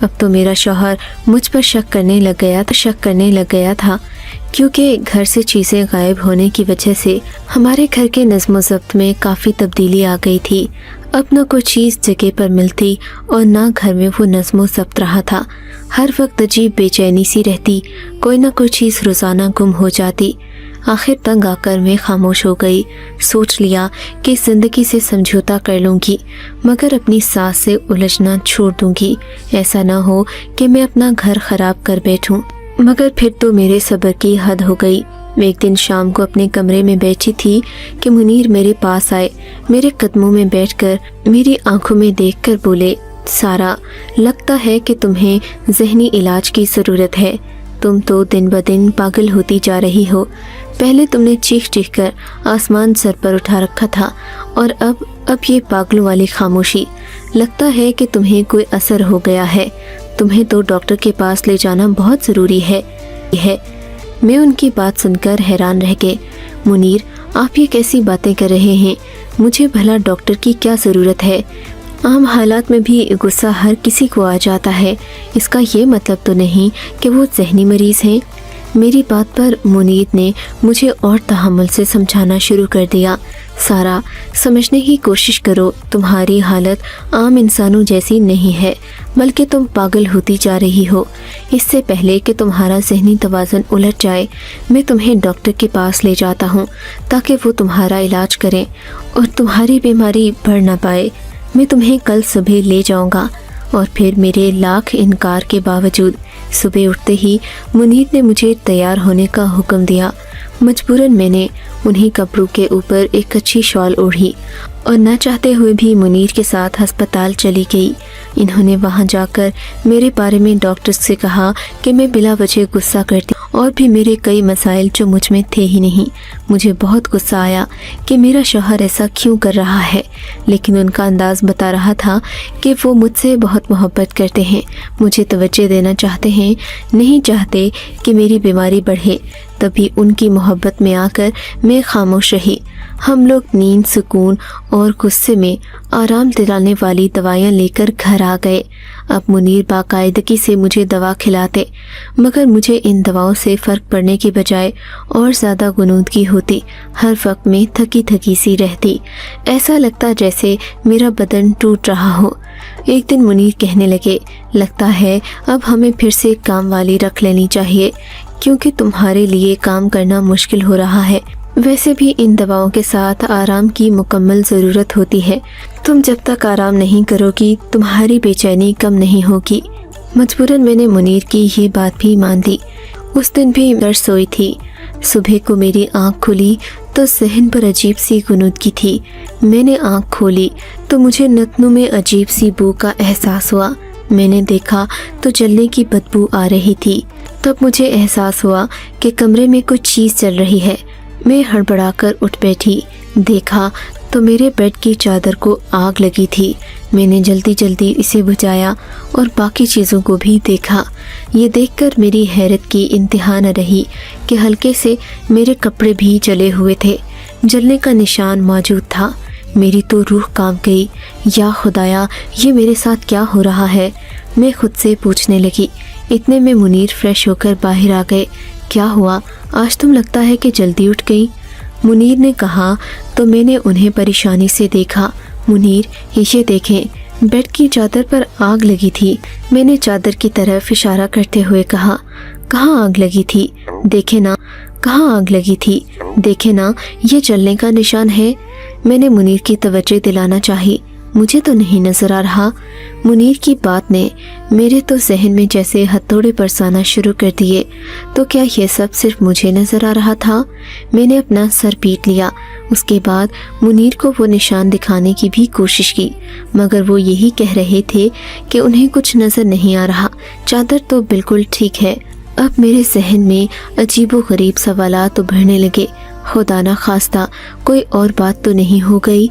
اب تو میرا شوہر مجھ پر شک کرنے لگ گیا تھا کیونکہ گھر سے چیزیں غائب ہونے کی وجہ سے ہمارے گھر کے نظم و ضبط میں کافی تبدیلی آ گئی تھی۔ اب نہ کوئی چیز جگہ پر ملتی اور نہ گھر میں وہ نظم و ضبط رہا تھا۔ ہر وقت عجیب بے چینی سی رہتی، کوئی نہ کوئی چیز روزانہ گم ہو جاتی۔ آخر تنگ آ کر میں خاموش ہو گئی۔ سوچ لیا کہ زندگی سے سمجھوتا کر لوں گی، مگر اپنی ساس سے الجھنا چھوڑ دوں گی۔ ایسا نہ ہو کہ میں اپنا گھر خراب کر بیٹھوں۔ مگر پھر تو میرے صبر کی حد ہو گئی۔ میں ایک دن شام کو اپنے کمرے میں بیٹھی تھی کہ منیر میرے پاس آئے، میرے قدموں میں بیٹھ کر میری آنکھوں میں دیکھ کر بولے، سارا، لگتا ہے کہ تمہیں ذہنی علاج کی ضرورت ہے۔ تم تو دن بدن پاگل ہوتی جا رہی ہو۔ پہلے تم نے چیخ چیخ کر آسمان سر پر اٹھا رکھا تھا اور اب یہ پاگلوں والی خاموشی۔ لگتا ہے کہ تمہیں کوئی اثر ہو گیا ہے۔ تمہیں تو ڈاکٹر کے پاس لے جانا بہت ضروری ہے۔ میں ان کی بات سن کر حیران رہ گئے۔ منیر، آپ یہ کیسی باتیں کر رہے ہیں؟ مجھے بھلا ڈاکٹر کی کیا ضرورت ہے؟ عام حالات میں بھی غصہ ہر کسی کو آ جاتا ہے۔ اس کا یہ مطلب تو نہیں کہ وہ ذہنی مریض ہیں۔ میری بات پر منیر نے مجھے اور تحمل سے سمجھانا شروع کر دیا۔ سارا، سمجھنے کی کوشش کرو، تمہاری حالت عام انسانوں جیسی نہیں ہے، بلکہ تم پاگل ہوتی جا رہی ہو۔ اس سے پہلے کہ تمہارا ذہنی توازن الٹ جائے، میں تمہیں ڈاکٹر کے پاس لے جاتا ہوں تاکہ وہ تمہارا علاج کریں اور تمہاری بیماری بڑھ نہ پائے۔ میں تمہیں کل صبح لے جاؤں گا۔ اور پھر میرے لاکھ انکار کے باوجود صبح اٹھتے ہی منیر نے مجھے تیار ہونے کا حکم دیا۔ مجبوراً میں نے انہی کپڑوں کے اوپر ایک اچھی شال اوڑھی اور نہ چاہتے ہوئے بھی منیر کے ساتھ ہسپتال چلی گئی۔ انہوں نے وہاں جا کر میرے بارے میں ڈاکٹر سے کہا کہ میں بلا وجہ غصہ کرتی اور بھی میرے کئی مسائل جو مجھ میں تھے ہی نہیں۔ مجھے بہت غصہ آیا کہ میرا شوہر ایسا کیوں کر رہا ہے، لیکن ان کا انداز بتا رہا تھا کہ وہ مجھ سے بہت محبت کرتے ہیں، مجھے توجہ دینا چاہتے ہیں، نہیں چاہتے کہ میری بیماری بڑھے۔ تبھی ان کی محبت میں آ کر میں خاموش رہی۔ ہم لوگ نیند، سکون اور غصے میں آرام دلانے والی دوائیاں لے کر گھر آ گئے۔ اب منیر باقاعدگی سے مجھے دوا کھلاتے، مگر مجھے ان دواؤں سے فرق پڑنے کے بجائے اور زیادہ غنودگی ہوتی۔ ہر وقت میں تھکی تھکی سی رہتی، ایسا لگتا جیسے میرا بدن ٹوٹ رہا ہو۔ ایک دن منیر کہنے لگے، لگتا ہے اب ہمیں پھر سے کام والی رکھ لینی چاہیے، کیونکہ تمہارے لیے کام کرنا مشکل ہو رہا ہے۔ ویسے بھی ان دواؤں کے ساتھ آرام کی مکمل ضرورت ہوتی ہے۔ تم جب تک آرام نہیں کرو گی تمہاری بے چینی کم نہیں ہوگی۔ مجبوراً میں نے منیر کی یہ بات بھی مان لی۔ اس دن بھی میں سوئی تھی۔ صبح کو میری آنکھ کھلی تو ذہن پر عجیب سی غنودگی تھی۔ میں نے آنکھ کھولی تو مجھے نتنوں میں عجیب سی بو کا احساس ہوا۔ میں نے دیکھا تو جلنے کی بدبو آ رہی تھی۔ تب مجھے احساس ہوا کہ کمرے میں کچھ چیز چل رہی ہے۔ میں ہڑبڑا کر اٹھ بیٹھی۔ دیکھا تو میرے بیڈ کی چادر کو آگ لگی تھی۔ میں نے جلدی جلدی اسے بجھایا اور باقی چیزوں کو بھی دیکھا۔ یہ دیکھ کر میری حیرت کی انتہا نہ رہی کہ ہلکے سے میرے کپڑے بھی جلے ہوئے تھے، جلنے کا نشان موجود تھا۔ میری تو روح کانپ گئی۔ یا خدایا، یہ میرے ساتھ کیا ہو رہا ہے؟ میں خود سے پوچھنے لگی۔ اتنے میں منیر فریش ہو کر باہر آ گئے۔ کیا ہوا؟ آج تم لگتا ہے کہ جلدی اٹھ گئی، منیر نے کہا تو میں نے انہیں پریشانی سے دیکھا۔ منیر، یہ دیکھیں، بیڈ کی چادر پر آگ لگی تھی۔ میں نے چادر کی طرف اشارہ کرتے ہوئے کہا، کہاں آگ لگی تھی؟ دیکھے نا، کہاں آگ لگی تھی؟ دیکھے نا، یہ جلنے کا نشان ہے۔ میں نے منیر کی توجہ دلانا چاہی۔ مجھے تو نہیں نظر آ رہا۔ منیر کی بات نے میرے تو ذہن میں جیسے ہتھوڑے برسانا شروع کر دیے۔ تو کیا یہ سب صرف مجھے نظر آ رہا تھا؟ میں نے اپنا سر پیٹ لیا۔ اس کے بعد منیر کو وہ نشان دکھانے کی بھی کوشش کی، مگر وہ یہی کہہ رہے تھے کہ انہیں کچھ نظر نہیں آ رہا، چادر تو بالکل ٹھیک ہے۔ اب میرے ذہن میں عجیب و غریب سوالات ابھرنے لگے۔ خدا نہ خواستہ کوئی اور بات تو نہیں ہو گئی،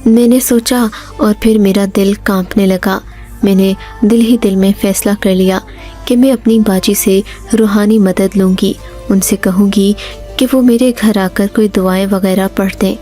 میں نے سوچا، اور پھر میرا دل کانپنے لگا۔ میں نے دل ہی دل میں فیصلہ کر لیا کہ میں اپنی باجی سے روحانی مدد لوں گی، ان سے کہوں گی کہ وہ میرے گھر آ کر کوئی دعائیں وغیرہ پڑھ دیں۔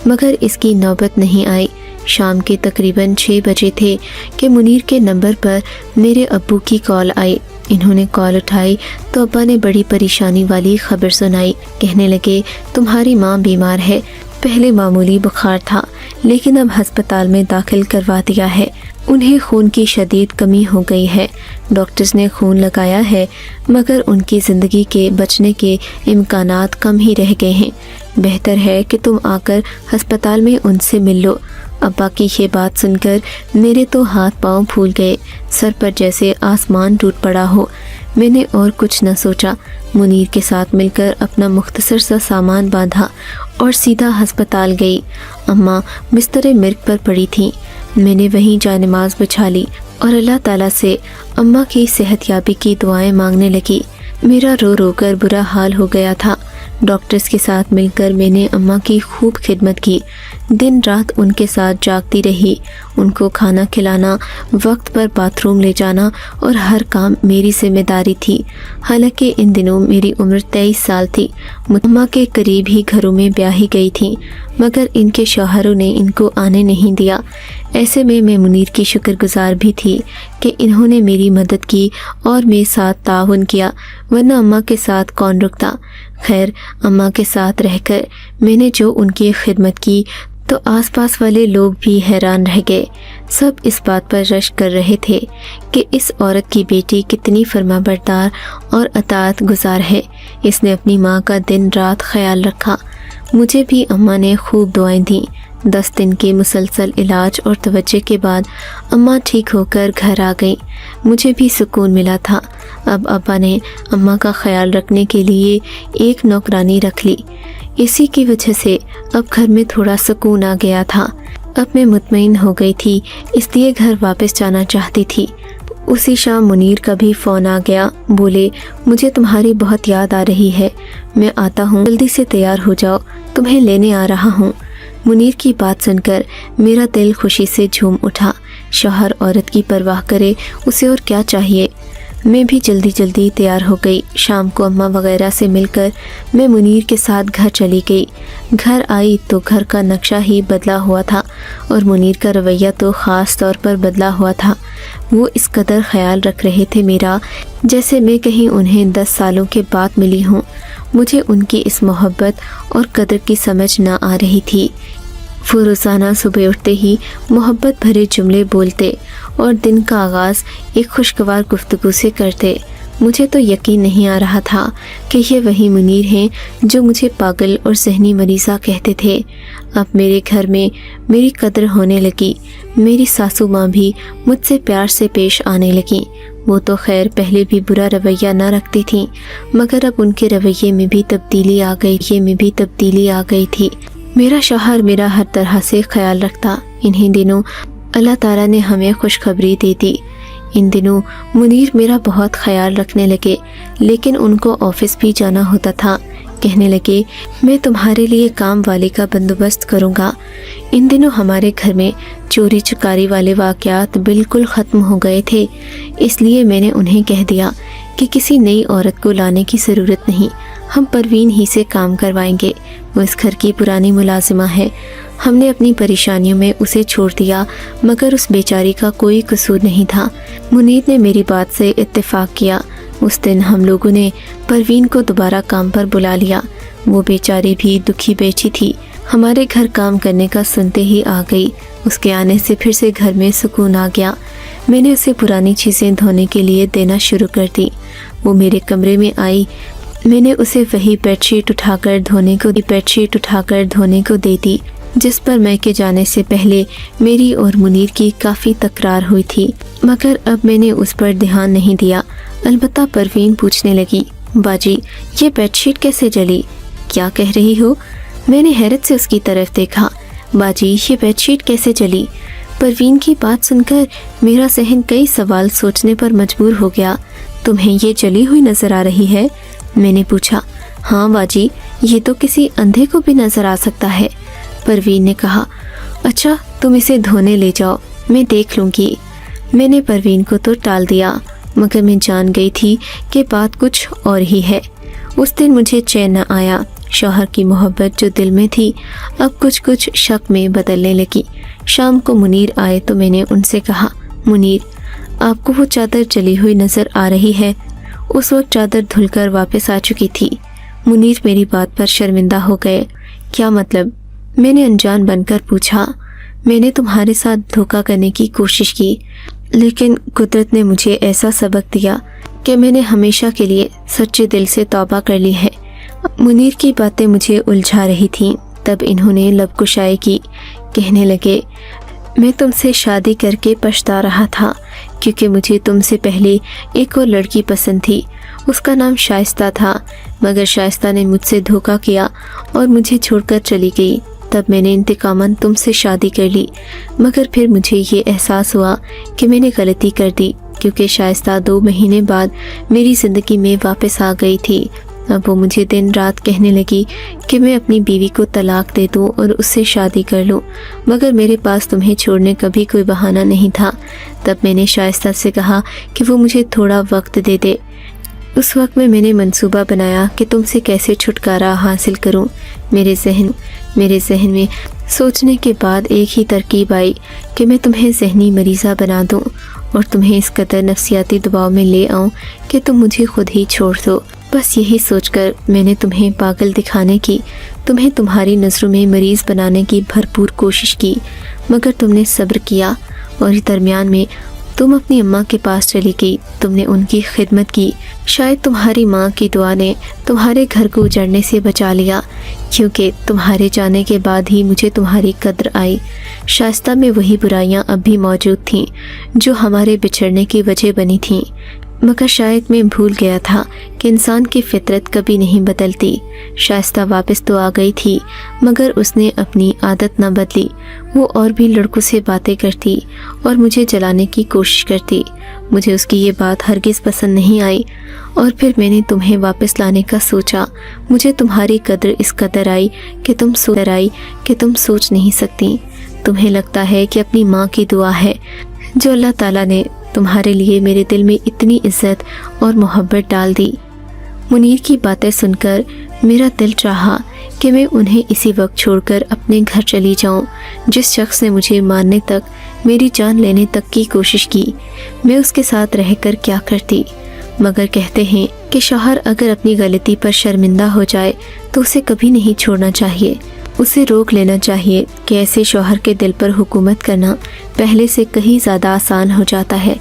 مگر اس کی نوبت نہیں آئی۔ شام کے تقریباً 6 بجے تھے کہ منیر کے نمبر پر میرے ابو کی کال آئی۔ انہوں نے کال اٹھائی تو ابا نے بڑی پریشانی والی خبر سنائی۔ کہنے لگے تمہاری ماں بیمار ہے، پہلے معمولی بخار تھا لیکن اب ہسپتال میں داخل کروا دیا ہے، انہیں خون کی شدید کمی ہو گئی ہے، ڈاکٹرز نے خون لگایا ہے مگر ان کی زندگی کے بچنے کے امکانات کم ہی رہ گئے ہیں، بہتر ہے کہ تم آ کر ہسپتال میں ان سے مل لو۔ ابا کی یہ بات سن کر میرے تو ہاتھ پاؤں پھول گئے، سر پر جیسے آسمان ٹوٹ پڑا ہو۔ میں نے اور کچھ نہ سوچا، منیر کے ساتھ مل کر اپنا مختصر سا سامان باندھا اور سیدھا ہسپتال گئی۔ اماں بستر مرگ پر پڑی تھیں، میں نے وہیں جائے نماز بچھا لی اور اللہ تعالیٰ سے اماں کی صحت یابی کی دعائیں مانگنے لگی۔ میرا رو رو کر برا حال ہو گیا تھا۔ ڈاکٹرز کے ساتھ مل کر میں نے اماں کی خوب خدمت کی، دن رات ان کے ساتھ جاگتی رہی، ان کو کھانا کھلانا، وقت پر باتھ روم لے جانا اور ہر کام میری ذمہ داری تھی۔ حالانکہ ان دنوں میری عمر 23 سال تھی، اماں کے قریب ہی گھروں میں بیاہی گئی تھیں مگر ان کے شوہروں نے ان کو آنے نہیں دیا۔ ایسے میں منیر کی شکر گزار بھی تھی کہ انہوں نے میری مدد کی اور میرے ساتھ تعاون کیا، ورنہ اماں کے ساتھ کون رکتا۔ خیر، اماں کے ساتھ رہ کر میں نے جو ان کی خدمت کی تو آس پاس والے لوگ بھی حیران رہ گئے۔ سب اس بات پر رشک کر رہے تھے کہ اس عورت کی بیٹی کتنی فرما بردار اور اطاعت گزار ہے، اس نے اپنی ماں کا دن رات خیال رکھا۔ مجھے بھی اماں نے خوب دعائیں دیں۔ 10 دن کے مسلسل علاج اور توجہ کے بعد اماں ٹھیک ہو کر گھر آ گئیں۔ مجھے بھی سکون ملا تھا۔ اب ابا نے اماں کا خیال رکھنے کے لیے ایک نوکرانی رکھ لی۔ اسی کی وجہ سے اب گھر میں تھوڑا سکون آ گیا تھا۔ اب میں مطمئن ہو گئی تھی، اس لیے گھر واپس جانا چاہتی تھی۔ اسی شام منیر کا بھی فون آ گیا، بولے مجھے تمہاری بہت یاد آ رہی ہے، میں آتا ہوں، جلدی سے تیار ہو جاؤ، تمہیں لینے آ رہا ہوں۔ منیر کی بات سن کر میرا دل خوشی سے جھوم اٹھا۔ شوہر عورت کی پرواہ کرے، اسے اور کیا چاہیے۔ میں بھی جلدی تیار ہو گئی۔ شام کو اماں وغیرہ سے مل کر میں منیر کے ساتھ گھر چلی گئی۔ گھر آئی تو گھر کا نقشہ ہی بدلا ہوا تھا اور منیر کا رویہ تو خاص طور پر بدلا ہوا تھا۔ وہ اس قدر خیال رکھ رہے تھے میرا جیسے میں کہیں انہیں 10 سالوں کے بعد ملی ہوں۔ مجھے ان کی اس محبت اور قدر کی سمجھ نہ آ رہی تھی۔ وہ روزانہ صبح اٹھتے ہی محبت بھرے جملے بولتے اور دن کا آغاز ایک خوشگوار گفتگو سے کرتے۔ مجھے تو یقین نہیں آ رہا تھا کہ یہ وہی منیر ہیں جو مجھے پاگل اور ذہنی مریضہ کہتے تھے۔ اب میرے گھر میں میری قدر ہونے لگی، میری ساسو ماں بھی مجھ سے پیار سے پیش آنے لگیں۔ وہ تو خیر پہلے بھی برا رویہ نہ رکھتی تھیں مگر اب ان کے رویے میں بھی تبدیلی آ گئی تھی۔ میرا شوہر میرا ہر طرح سے خیال رکھتا۔ انہی دنوں اللہ تعالیٰ نے ہمیں خوشخبری دے دی۔ ان دنوں منیر میرا بہت خیال رکھنے لگے لیکن ان کو آفس بھی جانا ہوتا تھا۔ کہنے لگے میں تمہارے لیے کام والے کا بندوبست کروں گا۔ ان دنوں ہمارے گھر میں چوری چکاری والے واقعات بالکل ختم ہو گئے تھے، اس لیے میں نے انہیں کہہ دیا کہ کسی نئی عورت کو لانے کی ضرورت نہیں، ہم پروین ہی سے کام کروائیں گے، وہ اس گھر کی پرانی ملازمہ ہے۔ ہم نے اپنی پریشانیوں میں اسے چھوڑ دیا مگر اس بیچاری کا کوئی قصور نہیں تھا۔ منیر نے میری بات سے اتفاق کیا۔ اس دن ہم لوگوں نے پروین کو دوبارہ کام پر بلا لیا۔ وہ بیچاری بھی دکھی بیٹھی تھی، ہمارے گھر کام کرنے کا سنتے ہی آ گئی۔ اس کے آنے سے پھر سے گھر میں سکون آ گیا۔ میں نے اسے پرانی چیزیں دھونے کے لیے دینا شروع کر دی۔ وہ میرے کمرے میں آئی، میں نے اسے وہی بیڈ شیٹ اٹھا کر دھونے کو دے دی جس پر میں کے جانے سے پہلے میری اور منیر کی کافی تکرار ہوئی تھی، مگر اب میں نے اس پر دھیان نہیں دیا۔ البتہ پروین پوچھنے لگی، باجی یہ بیڈ شیٹ کیسے جلی؟ کیا کہہ رہی ہو؟ میں نے حیرت سے اس کی طرف دیکھا۔ باجی یہ بیڈ شیٹ کیسے جلی؟ پروین کی بات سن کر میرا ذہن کئی سوال سوچنے پر مجبور ہو گیا۔ تمہیں یہ جلی ہوئی نظر آ رہی ہے؟ میں نے پوچھا۔ ہاں باجی، یہ تو کسی اندھے کو بھی نظر آ سکتا ہے، پروین نے کہا۔ اچھا تم اسے دھونے لے جاؤ، میں دیکھ لوں گی۔ میں نے پروین کو تو ٹال دیا مگر میں جان گئی تھی کہ بات کچھ اور ہی ہے۔ اس دن مجھے چین نہ آیا۔ شوہر کی محبت جو دل میں تھی اب کچھ کچھ شک میں بدلنے لگی۔ شام کو منیر آئے تو میں نے ان سے کہا، منیر آپ کو وہ چادر جلی ہوئی نظر آ رہی ہے؟ اس وقت چادر دھل کر واپس آ چکی تھی۔ منیر میری بات پر شرمندہ ہو گئے۔ کیا مطلب؟ میں نے انجان بن کر پوچھا۔ میں نے تمہارے ساتھ دھوکہ کرنے کی کوشش کی، لیکن قدرت نے مجھے ایسا سبق دیا کہ میں نے ہمیشہ کے لیے سچے دل سے توبہ کر لی ہے۔ منیر کی باتیں مجھے الجھا رہی تھیں۔ تب انہوں نے لب کشائی کی، کہنے لگے، میں تم سے شادی کر کے پچھتا رہا تھا، کیونکہ مجھے تم سے پہلے ایک اور لڑکی پسند تھی، اس کا نام شائستہ تھا، مگر شائستہ نے مجھ سے دھوکہ کیا اور مجھے چھوڑ کر چلی گئی۔ تب میں نے انتقاماً تم سے شادی کر لی، مگر پھر مجھے یہ احساس ہوا کہ میں نے غلطی کر دی، کیونکہ شائستہ 2 مہینے بعد میری زندگی میں واپس آ گئی تھی۔ اب وہ مجھے دن رات کہنے لگی کہ میں اپنی بیوی کو طلاق دے دوں اور اس سے شادی کر لوں، مگر میرے پاس تمہیں چھوڑنے کا بھی کوئی بہانہ نہیں تھا۔ تب میں نے شائستہ سے کہا کہ وہ مجھے تھوڑا وقت دے دے۔ اس وقت میں نے منصوبہ بنایا کہ تم سے کیسے چھٹکارا حاصل کروں۔ میرے ذہن میں سوچنے کے بعد ایک ہی ترکیب آئی کہ میں تمہیں ذہنی مریضہ بنا دوں اور تمہیں اس قدر نفسیاتی دباؤ میں لے آؤں کہ تم مجھے خود ہی چھوڑ دو۔ بس یہی سوچ کر میں نے تمہیں پاگل دکھانے کی، تمہیں تمہاری نظروں میں مریض بنانے کی بھرپور کوشش کی، مگر تم نے صبر کیا اور درمیان میں تم اپنی اماں کے پاس چلی گئی۔ تم نے ان کی خدمت کی۔ شاید تمہاری ماں کی دعا نے تمہارے گھر کو اجڑنے سے بچا لیا، کیونکہ تمہارے جانے کے بعد ہی مجھے تمہاری قدر آئی۔ شائستہ میں وہی برائیاں اب بھی موجود تھیں جو ہمارے بچھڑنے کی وجہ بنی تھیں، مگر شاید میں بھول گیا تھا کہ انسان کی فطرت کبھی نہیں بدلتی۔ شائستہ واپس تو آ گئی تھی، مگر اس نے اپنی عادت نہ بدلی۔ وہ اور بھی لڑکوں سے باتیں کرتی اور مجھے جلانے کی کوشش کرتی۔ مجھے اس کی یہ بات ہرگز پسند نہیں آئی، اور پھر میں نے تمہیں واپس لانے کا سوچا۔ مجھے تمہاری قدر اس قدر آئی کہ تم سوچ نہیں سکتی۔ تمہیں لگتا ہے کہ اپنی ماں کی دعا ہے جو اللہ تعالیٰ نے تمہارے لیے میرے دل میں اتنی عزت اور محبت ڈال دی۔ منیر کی باتیں سن کر میرا دل چاہا کہ میں انہیں اسی وقت چھوڑ کر اپنے گھر چلی جاؤں۔ جس شخص نے مجھے مارنے تک، میری جان لینے تک کی کوشش کی، میں اس کے ساتھ رہ کر کیا کرتی؟ مگر کہتے ہیں کہ شوہر اگر اپنی غلطی پر شرمندہ ہو جائے تو اسے کبھی نہیں چھوڑنا چاہیے، اسے روک لینا چاہیے کہ ایسے شوہر کے دل پر حکومت کرنا پہلے سے کہیں زیادہ آسان ہو جاتا ہے۔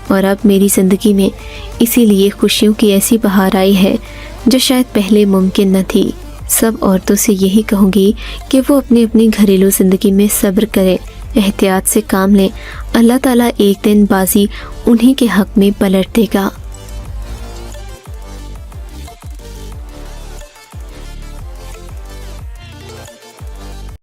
اور اب میری زندگی میں اسی لیے خوشیوں کی ایسی بہار آئی ہے جو شاید پہلے ممکن نہ تھی۔ سب عورتوں سے یہی کہوں گی کہ وہ اپنی گھریلو زندگی میں صبر کریں، احتیاط سے کام لیں۔ اللہ تعالیٰ ایک دن بازی انہی کے حق میں پلٹ دے گا۔